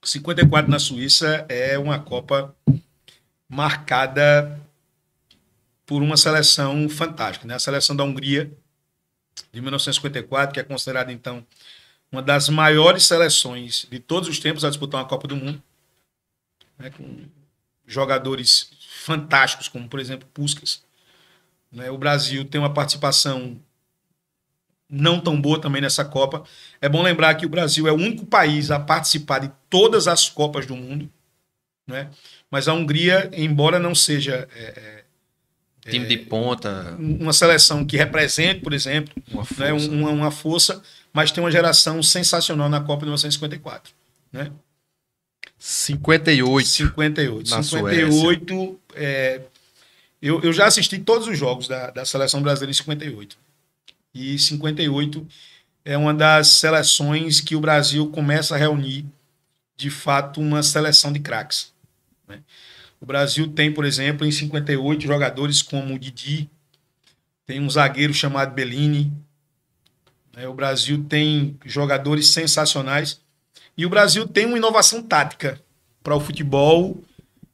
54 na Suíça é uma Copa marcada por uma seleção fantástica, né? A seleção da Hungria de 1954, que é considerada então uma das maiores seleções de todos os tempos a disputar uma Copa do Mundo, né? Com jogadores fantásticos, como por exemplo Puskás, né? O Brasil tem uma participação não tão boa também nessa Copa. É bom lembrar que o Brasil é o único país a participar de todas as Copas do mundo, né? Mas a Hungria, embora não seja Time de ponta, uma seleção que represente, por exemplo, uma né, força. uma força, mas tem uma geração sensacional na Copa de 1954, né? 58. 58. Na 58, eu já assisti todos os jogos da seleção brasileira em 58. E 58 é uma das seleções que o Brasil começa a reunir, de fato, uma seleção de craques, né? O Brasil tem, por exemplo, em 58, jogadores como o Didi, tem um zagueiro chamado Bellini, né? O Brasil tem jogadores sensacionais. E o Brasil tem uma inovação tática para o futebol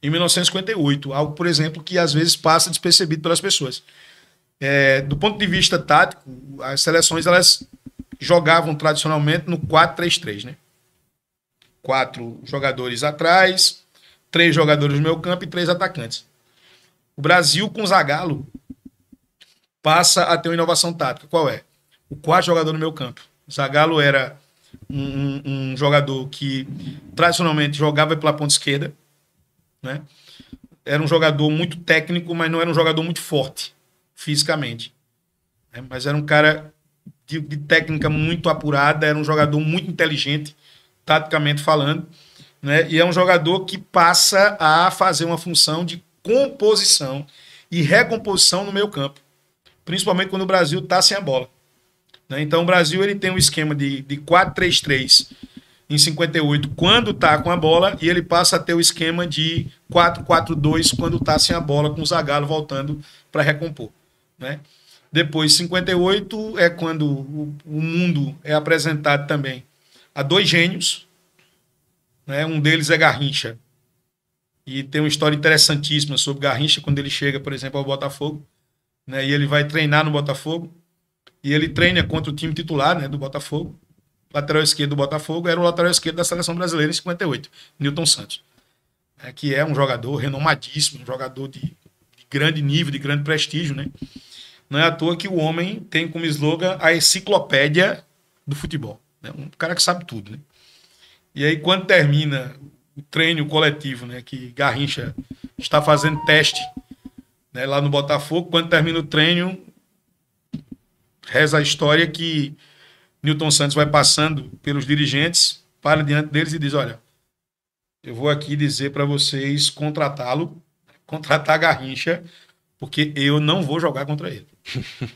em 1958, algo, por exemplo, que às vezes passa despercebido pelas pessoas. Do ponto de vista tático, as seleções elas jogavam tradicionalmente no 4-3-3, né? 4 jogadores atrás, 3 jogadores no meio campo e 3 atacantes. O Brasil, com o Zagallo, passa a ter uma inovação tática. Qual é? O 4 jogador no meio campo. O Zagallo era um jogador que tradicionalmente jogava pela ponta esquerda, né? Era um jogador muito técnico, mas não era um jogador muito forte fisicamente, né? Mas era um cara de técnica muito apurada, era um jogador muito inteligente, taticamente falando, né? E é um jogador que passa a fazer uma função de composição e recomposição no meio campo, principalmente quando o Brasil está sem a bola, né? Então o Brasil ele tem um esquema de 4-3-3 em 58 quando está com a bola, e ele passa a ter o esquema de 4-4-2 quando está sem a bola, com o Zagallo voltando para recompor, né? Depois, 58 é quando o mundo é apresentado também a 2 gênios, né? Um deles é Garrincha, e tem uma história interessantíssima sobre Garrincha quando ele chega, por exemplo, ao Botafogo, né? E ele vai treinar no Botafogo, e ele treina contra o time titular, né, do Botafogo. O lateral esquerdo do Botafogo era o lateral esquerdo da seleção brasileira em 58, Nilton Santos, que é um jogador renomadíssimo, um jogador de grande nível, de grande prestígio, né? Não é à toa que o homem tem como slogan a enciclopédia do futebol, né? Um cara que sabe tudo, né? E aí, quando termina o treino coletivo, né, que Garrincha está fazendo teste, né, lá no Botafogo, quando termina o treino, reza a história que Nilton Santos vai passando pelos dirigentes, para diante deles e diz: olha, eu vou aqui dizer para vocês contratar Garrincha, porque eu não vou jogar contra ele.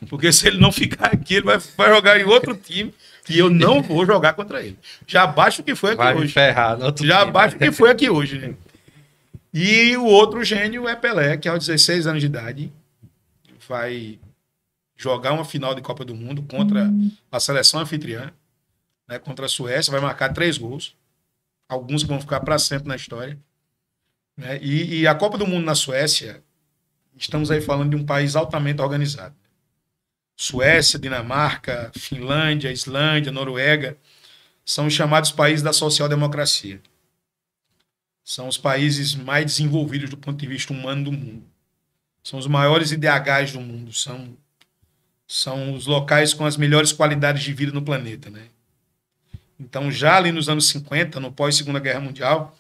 Porque se ele não ficar aqui, ele vai jogar em outro time e eu não vou jogar contra ele. Já basta o que foi aqui vai hoje. Ferrar no outro Já time. basta o que foi aqui hoje, né? E o outro gênio é Pelé, que aos 16 anos de idade vai jogar uma final de Copa do Mundo contra a seleção anfitriã, né, contra a Suécia, vai marcar 3 gols, alguns que vão ficar para sempre na história, né? E a Copa do Mundo na Suécia, estamos aí falando de um país altamente organizado. Suécia, Dinamarca, Finlândia, Islândia, Noruega são os chamados países da social-democracia. São os países mais desenvolvidos do ponto de vista humano do mundo. São os maiores IDHs do mundo. São os locais com as melhores qualidades de vida no planeta, né? Então, já ali nos anos 50, no pós-Segunda Guerra Mundial,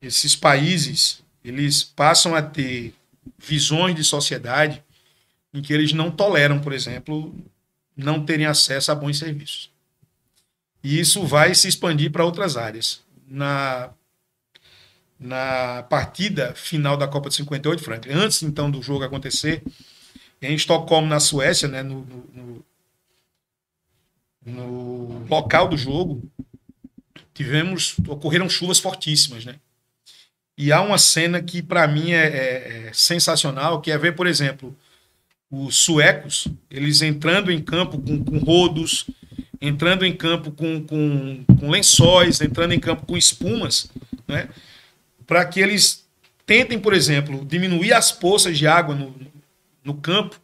esses países eles passam a ter visões de sociedade em que eles não toleram, por exemplo, não terem acesso a bons serviços. E isso vai se expandir para outras áreas. Na partida final da Copa de 58, Franklin, antes então do jogo acontecer, em Estocolmo, na Suécia, né, no local do jogo, ocorreram chuvas fortíssimas, né? E há uma cena que para mim é sensacional, que é ver, por exemplo, os suecos, eles entrando em campo com rodos, entrando em campo com lençóis, entrando em campo com espumas, né? Para que eles tentem, por exemplo, diminuir as poças de água no campo,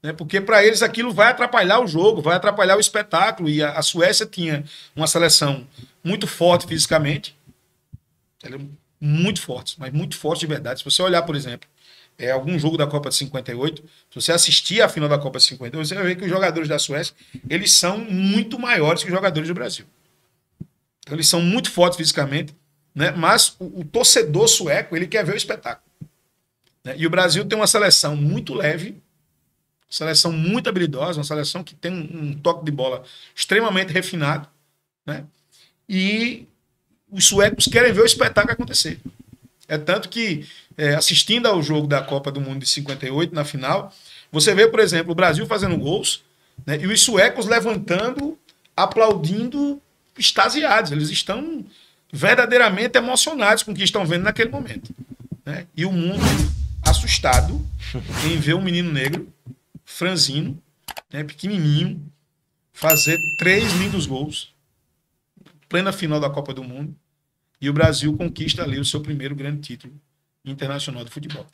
né? Porque para eles aquilo vai atrapalhar o jogo, vai atrapalhar o espetáculo. E a Suécia tinha uma seleção muito forte fisicamente, ela é muito forte, mas muito forte de verdade. Se você olhar, por exemplo, algum jogo da Copa de 58, se você assistir a final da Copa de 58, você vai ver que os jogadores da Suécia, eles são muito maiores que os jogadores do Brasil. Então, eles são muito fortes fisicamente, né? Mas o torcedor sueco, ele quer ver o espetáculo, né? E o Brasil tem uma seleção muito leve, seleção muito habilidosa, uma seleção que tem um toque de bola extremamente refinado, né? E os suecos querem ver o espetáculo acontecer. É tanto que, assistindo ao jogo da Copa do Mundo de 58, na final, você vê, por exemplo, o Brasil fazendo gols, né, e os suecos levantando, aplaudindo, extasiados. Eles estão verdadeiramente emocionados com o que estão vendo naquele momento, né? E o mundo assustado em ver um menino negro, franzino, né, pequenininho, fazer 3 lindos gols, plena final da Copa do Mundo. E o Brasil conquista ali o seu primeiro grande título internacional de futebol.